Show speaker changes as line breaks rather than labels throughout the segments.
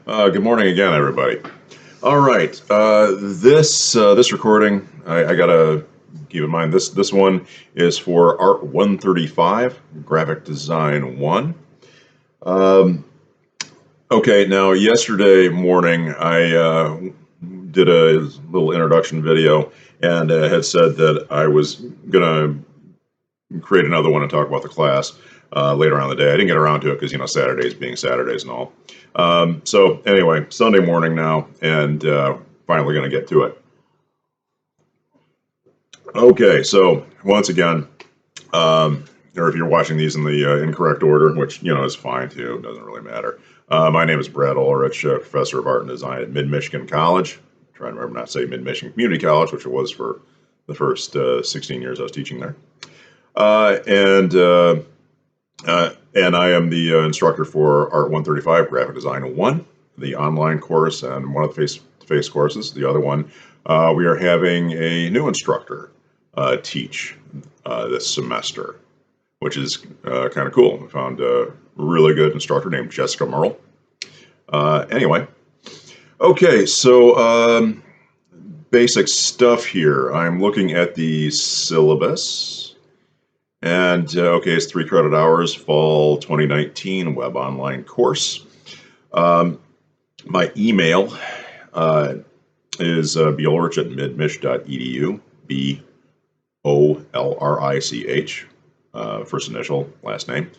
Good morning again, everybody. All right, this recording, I gotta keep in mind this one is for Art 135, Graphic Design 1. Um, okay, now yesterday morning I did a little introduction video and had said that I was gonna create another one and talk about the class later on in the day. I didn't get around to it because, Saturdays being Saturdays and all. So anyway, Sunday morning now, and finally going to get to it. Okay, so once again, or if you're watching these in the incorrect order, which, is fine too, it doesn't really matter. My name is Brad Ulrich, professor of art and design at Mid-Michigan College. I'm trying to remember not to say Mid-Michigan Community College, which it was for the first 16 years I was teaching there. And I am the instructor for Art 135, Graphic Design 1, the online course, and one of the face-to-face courses. The other one, we are having a new instructor teach this semester, which is kind of cool. We found a really good instructor named Jessica Merle. Anyway, okay, so basic stuff here. I'm looking at the syllabus. And okay, it's 3 credit hours, fall 2019 web online course. My email is bolrich@midmich.edu, BOLRICH, first initial, last name.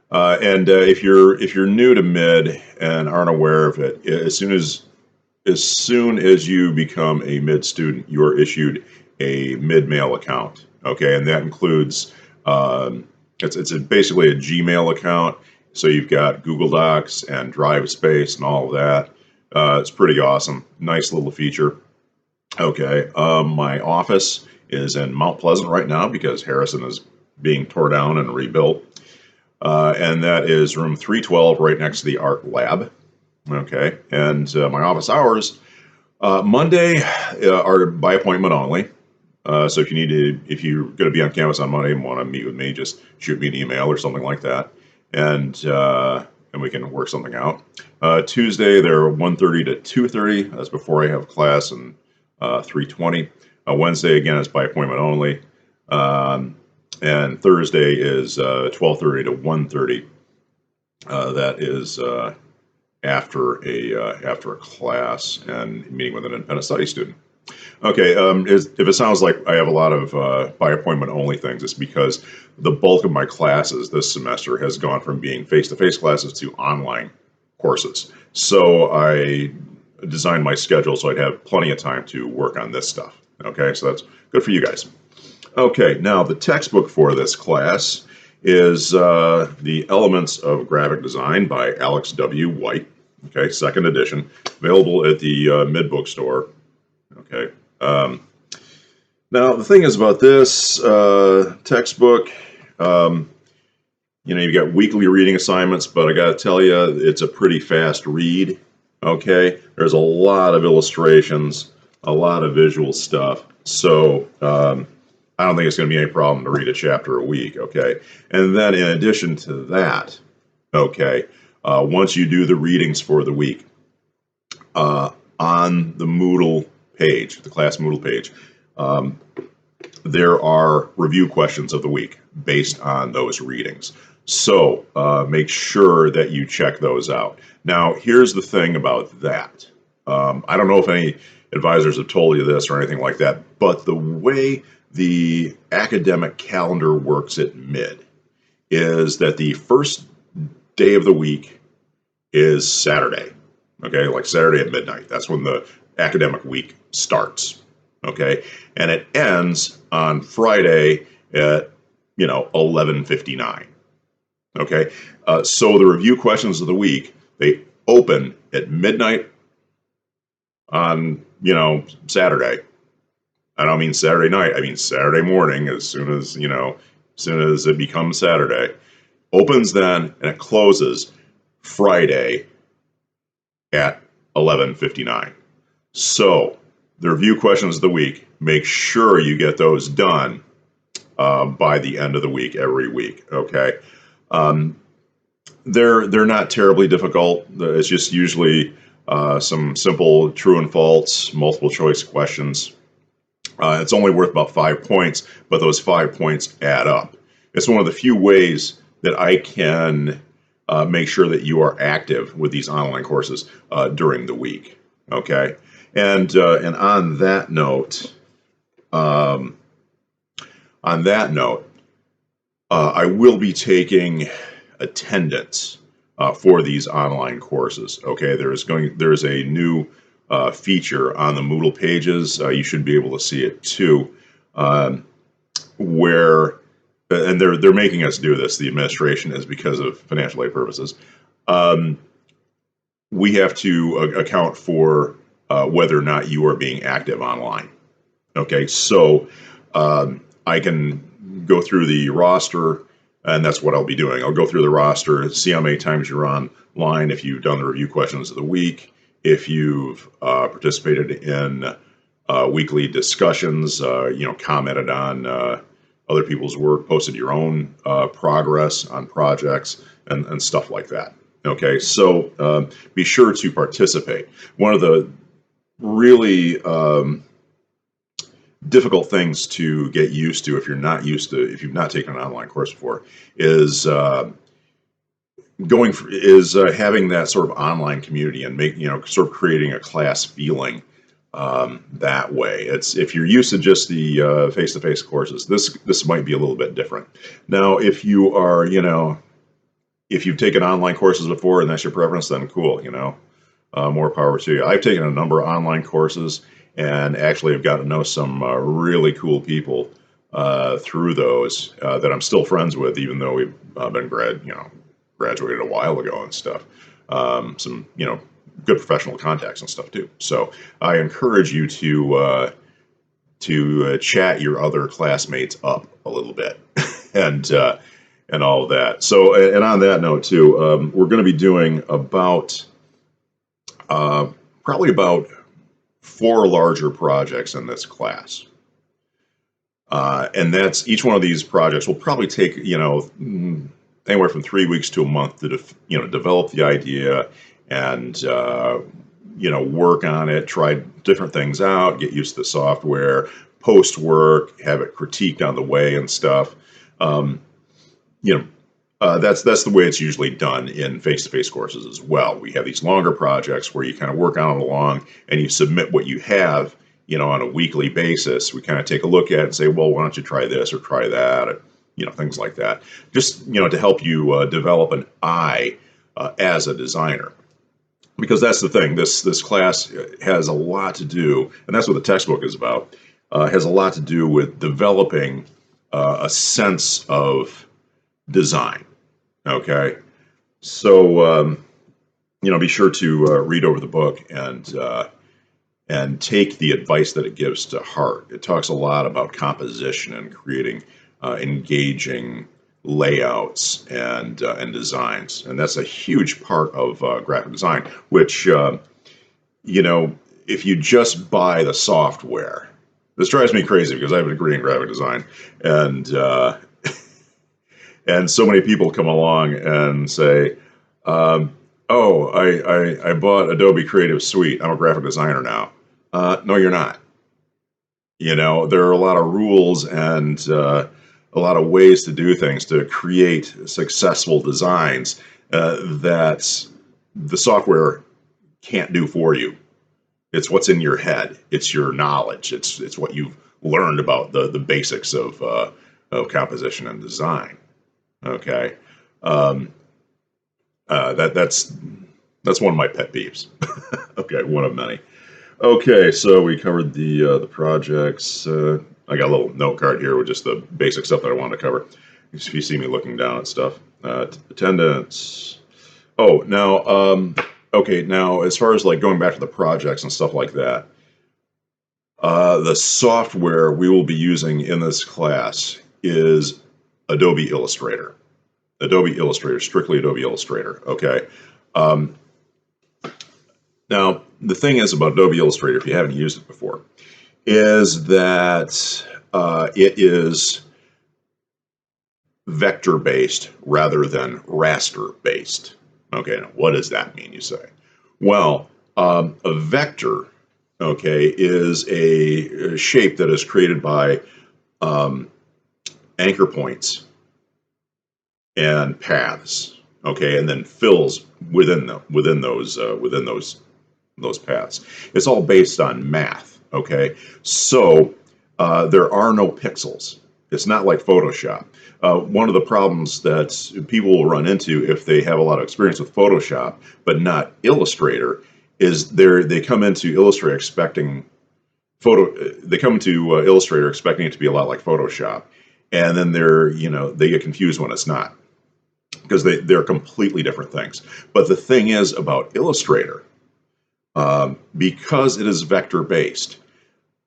And if you're new to Mid and aren't aware of it, as soon as you become a Mid student, you're issued a Mid mail account. Okay, and that includes it's basically a Gmail account, so you've got Google Docs and Drive Space and all of that. It's pretty awesome. Nice little feature. Okay, my office is in Mount Pleasant right now because Harrison is being torn down and rebuilt. And that is room 312 right next to the art lab. Okay, and my office hours, Monday are by appointment only. So if you're going to be on campus on Monday and want to meet with me, just shoot me an email or something like that, and we can work something out. Tuesday they're 1:30 to 2:30. That's before I have class, and 3:20. Wednesday again is by appointment only, and Thursday is 12:30 to 1:30. That is after a class and meeting with an independent study student. Okay, if it sounds like I have a lot of by appointment only things, it's because the bulk of my classes this semester has gone from being face-to-face classes to online courses. So I designed my schedule so I'd have plenty of time to work on this stuff. Okay, so that's good for you guys. Okay, now the textbook for this class is The Elements of Graphic Design by Alex W. White. Okay, second edition, available at the Mid bookstore. Okay. Now the thing is about this textbook, you've got weekly reading assignments, but I got to tell you, it's a pretty fast read. Okay, there's a lot of illustrations, a lot of visual stuff, so I don't think it's going to be any problem to read a chapter a week. Okay, and then in addition to that, okay, once you do the readings for the week, on the Moodle page, the class Moodle page, there are review questions of the week based on those readings. So make sure that you check those out. Now, here's the thing about that. I don't know if any advisors have told you this or anything like that, but the way the academic calendar works at Mid is that the first day of the week is Saturday. Okay, like Saturday at midnight. That's when the academic week starts. Okay, and it ends on Friday at 11:59. Okay, so the review questions of the week, they open at midnight on Saturday. I don't mean Saturday night. I mean Saturday morning. As soon as it becomes Saturday, opens then and it closes Friday at 11:59. So the review questions of the week, make sure you get those done by the end of the week every week. Okay, they're not terribly difficult. It's just usually some simple true and false multiple choice questions. It's only worth about 5 points, but those 5 points add up. It's one of the few ways that I can make sure that you are active with these online courses during the week. Okay, and on that note, I will be taking attendance for these online courses. Okay, there's a new feature on the Moodle pages. You should be able to see it too, where and they're making us do this. The administration is because of financial aid purposes. We have to account for whether or not you are being active online. Okay, so I can go through the roster, and that's what I'll be doing. I'll go through the roster, see how many times you're online, if you've done the review questions of the week, if you've participated in weekly discussions, commented on other people's work, posted your own progress on projects, and stuff like that. Okay, so be sure to participate. One of the really difficult things to get used to if you're not used to, if you've not taken an online course before, is having that sort of online community and sort of creating a class feeling that way. It's if you're used to just the face-to-face courses, this might be a little bit different. Now, if you are, if you've taken online courses before and that's your preference, then cool, more power to you. I've taken a number of online courses and actually have got to know some really cool people through those that I'm still friends with, even though we've been graduated a while ago and stuff. Some good professional contacts and stuff too. So I encourage you to chat your other classmates up a little bit and all of that. So and on that note too, we're going to be doing about probably about 4 larger projects in this class. And that's each one of these projects will probably take, anywhere from 3 weeks to a month to, develop the idea and, work on it, try different things out, get used to the software, post work, have it critiqued on the way and stuff. That's the way it's usually done in face-to-face courses as well. We have these longer projects where you kind of work on it along and you submit what you have, on a weekly basis. We kind of take a look at it and say, well, why don't you try this or try that, or, things like that. Just, to help you develop an eye as a designer. Because that's the thing, this class has a lot to do, and that's what the textbook is about, has a lot to do with developing a sense of design. Okay, so be sure to read over the book and take the advice that it gives to heart. It talks a lot about composition and creating engaging layouts and designs, and that's a huge part of graphic design. Which if you just buy the software, this drives me crazy because I have a degree in graphic design, and and so many people come along and say, I bought Adobe Creative Suite. I'm a graphic designer now. No, you're not. There are a lot of rules and a lot of ways to do things to create successful designs that the software can't do for you. It's what's in your head. It's your knowledge. It's what you've learned about the basics of composition and design. Okay, that's one of my pet peeves. Okay, one of many. Okay, so we covered the projects. I got a little note card here with just the basic stuff that I wanted to cover. If you see me looking down at stuff, attendance. Oh, now, okay, now as far as like going back to the projects and stuff like that, the software we will be using in this class is Adobe Illustrator. Adobe Illustrator, strictly Adobe Illustrator, okay? Now, the thing is about Adobe Illustrator, if you haven't used it before, is that it is vector-based rather than raster-based. Okay, now what does that mean, you say? Well, A vector, okay, is a shape that is created by um, anchor points and paths, okay, and then fills within those paths. It's all based on math, okay? So there are no pixels. It's not like Photoshop. One of the problems that people will run into if they have a lot of experience with Photoshop but not Illustrator is they come into Illustrator expecting Illustrator expecting it to be a lot like Photoshop, and then they get confused when it's not, because they're completely different things. But the thing is about Illustrator, because it is vector based,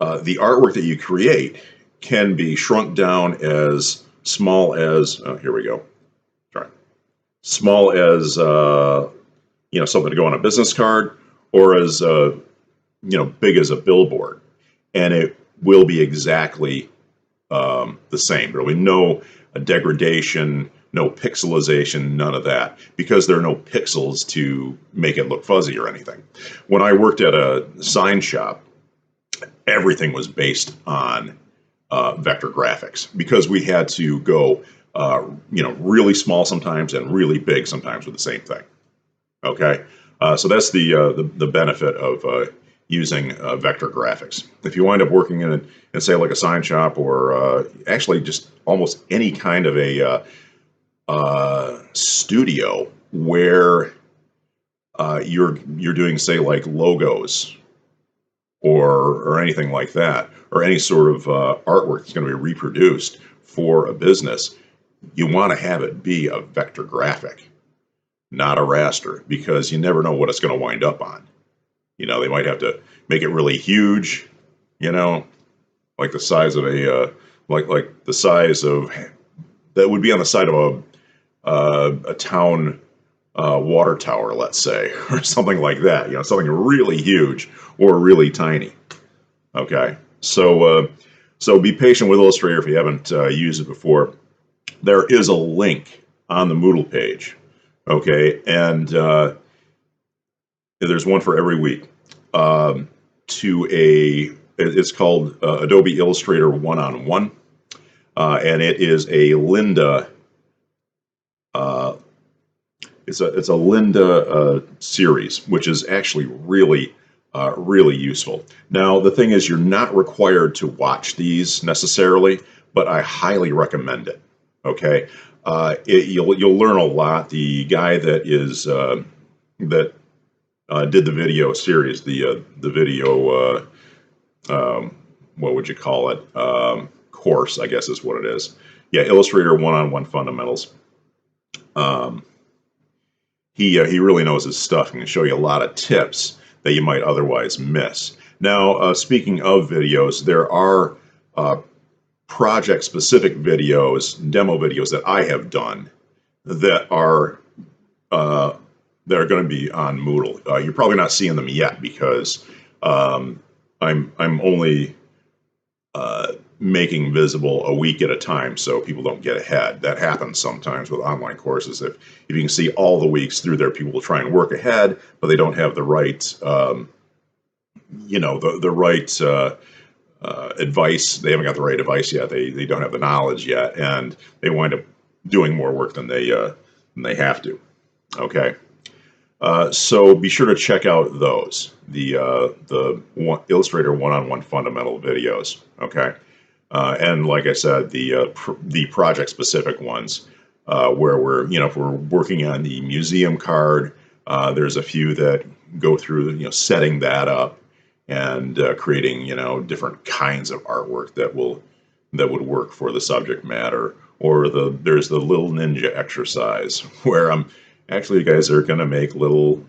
the artwork that you create can be shrunk down as small as here we go. Sorry, small as something to go on a business card, or as big as a billboard, and it will be exactly the same. There will be no degradation, no pixelization, none of that, because there are no pixels to make it look fuzzy or anything. When I worked at a sign shop, everything was based on vector graphics, because we had to go really small sometimes and really big sometimes with the same thing. Okay, so that's the benefit of using vector graphics. If you wind up working in say like a sign shop, or actually just almost any kind of a studio where you're doing, say, like logos or anything like that, or any sort of artwork that's going to be reproduced for a business, you want to have it be a vector graphic, not a raster, because you never know what it's going to wind up on. They might have to make it really huge, like the size of like the size of that would be on the side of a town water tower, let's say, or something like that. Something really huge or really tiny. Okay, so be patient with Illustrator if you haven't used it before. There is a link on the Moodle page. Okay, and there's one for every week it's called Adobe Illustrator One-on-One, and it is a Lynda. It's a Lynda series, which is actually really useful. Now, the thing is, you're not required to watch these necessarily, but I highly recommend it. Okay, you'll learn a lot. The guy that did the video series, the video what would you call it? Course, I guess is what it is. Yeah, Illustrator One-on-One Fundamentals. He really knows his stuff and can show you a lot of tips that you might otherwise miss. Now, speaking of videos, there are project-specific videos, demo videos that I have done that are going to be on Moodle. You're probably not seeing them yet because I'm only making visible a week at a time, so people don't get ahead. That happens sometimes with online courses. If you can see all the weeks through there, people will try and work ahead, but they don't have the right, the right advice. They haven't got the right advice yet. They don't have the knowledge yet, and they wind up doing more work than they have to. Okay. So be sure to check out those, the Illustrator One-on-One Fundamental videos. Okay. And like I said, the project-specific ones, where if we're working on the museum card, there's a few that go through, setting that up and creating, different kinds of artwork that would work for the subject matter. Or there's the little ninja exercise where actually you guys are going to make little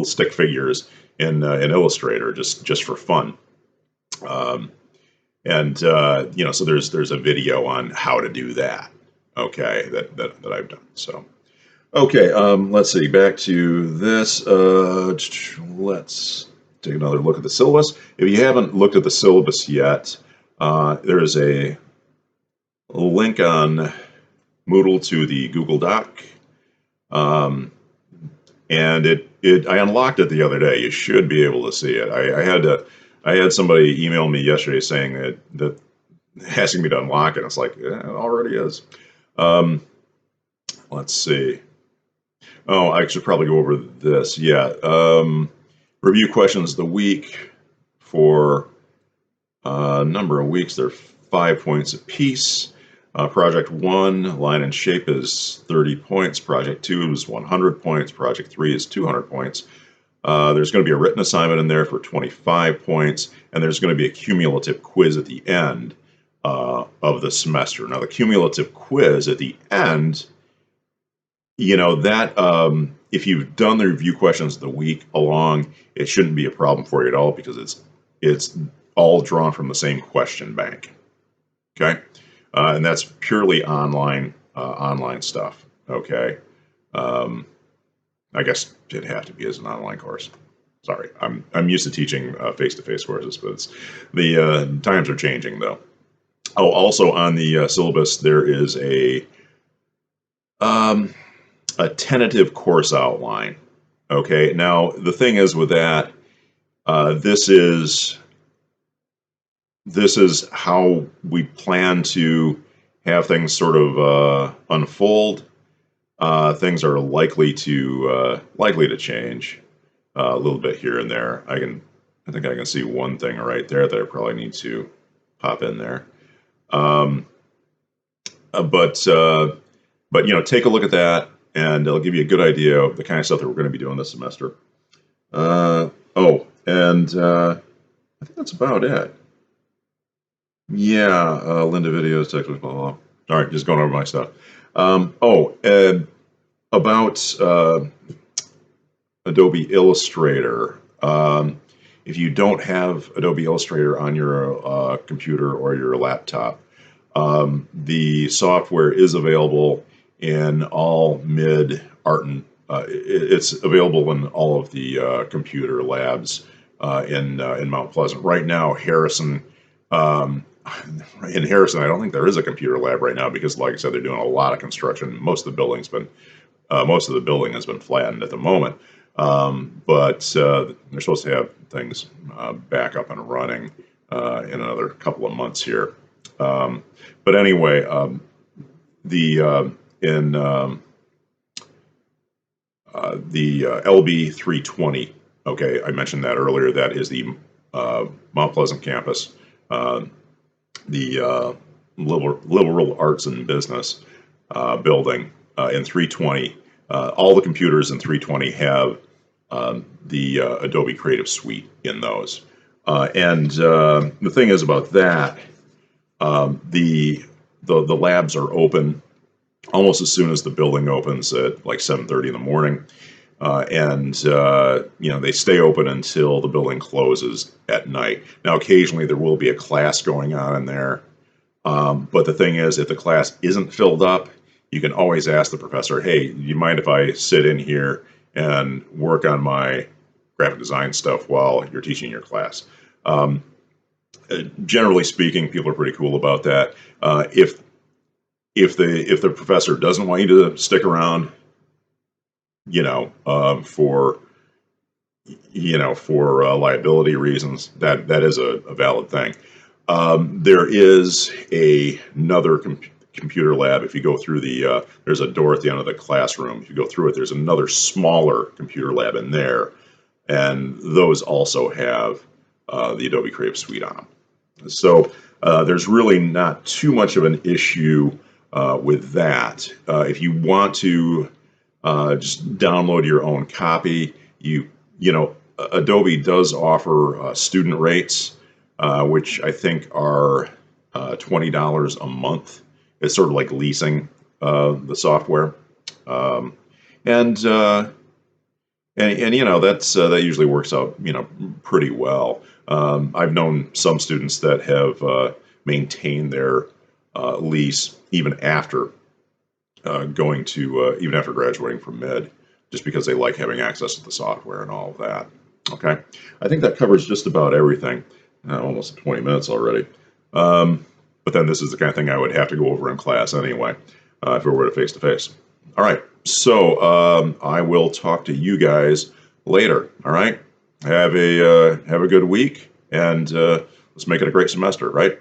stick figures in Illustrator just for fun. So there's a video on how to do that. Okay, that I've done. So, okay, let's see. Back to this. Let's take another look at the syllabus. If you haven't looked at the syllabus yet, there is a link on Moodle to the Google Doc, and it I unlocked it the other day. You should be able to see it. I had somebody email me yesterday saying that asking me to unlock it. It's like, yeah, it already is. Um, let's see. Oh, I should probably go over this. Yeah. Review questions of the week for a number of weeks. They're 5 points apiece. Project 1, line and shape, is 30 points. Project 2 is 100 points. Project 3 is 200 points. There's going to be a written assignment in there for 25 points, and there's going to be a cumulative quiz at the end of the semester. Now, the cumulative quiz at the end, that if you've done the review questions of the week along, it shouldn't be a problem for you at all because it's all drawn from the same question bank. Okay, and that's purely online stuff. Okay, I guess it'd have to be as an online course. Sorry, I'm used to teaching face-to-face courses, but the times are changing though. Oh, also on the syllabus there is a tentative course outline. Okay, now the thing is with that, this is how we plan to have things sort of unfold. Things are likely to change a little bit here and there. I think I can see one thing right there that I probably need to pop in there. But take a look at that, and it'll give you a good idea of the kind of stuff that we're going to be doing this semester. I think that's about it. Yeah, Linda videos, text, blah, blah, blah. All right, just going over my stuff. About Adobe Illustrator. If you don't have Adobe Illustrator on your computer or your laptop, the software is available in all mid art and it's available in all of the computer labs in Mount Pleasant. Right now, Harrison. In Harrison, I don't think there is a computer lab right now because, like I said, they're doing a lot of construction. Most of the building has been flattened at the moment, but they're supposed to have things back up and running in another couple of months here. But anyway, the LB 320. Okay, I mentioned that earlier. That is the Mount Pleasant campus. The liberal arts and business building in 320. All the computers in 320 have the Adobe Creative Suite in those. And the thing is about that, the labs are open almost as soon as the building opens at like 7:30 in the morning. They stay open until the building closes at night. Now, occasionally there will be a class going on in there, but the thing is, if the class isn't filled up, you can always ask the professor, "Hey, do you mind if I sit in here and work on my graphic design stuff while you're teaching your class?" Generally speaking, people are pretty cool about that. If the professor doesn't want you to stick around, for liability reasons, that is a valid thing. There is another computer lab. If you go through there's a door at the end of the classroom. If you go through it, there's another smaller computer lab in there, and those also have the Adobe Creative Suite on them. So there's really not too much of an issue with that. If you want to just download your own copy, Adobe does offer student rates, which I think are $20 a month. It's sort of like leasing the software, that usually works out pretty well. I've known some students that have maintained their lease even after even after graduating from mid, just because they like having access to the software and all of that. Okay, I think that covers just about everything. Almost 20 minutes already. But then this is the kind of thing I would have to go over in class anyway, if it were to face-to-face. All right, so I will talk to you guys later. All right. Have a good week, and let's make it a great semester. Right.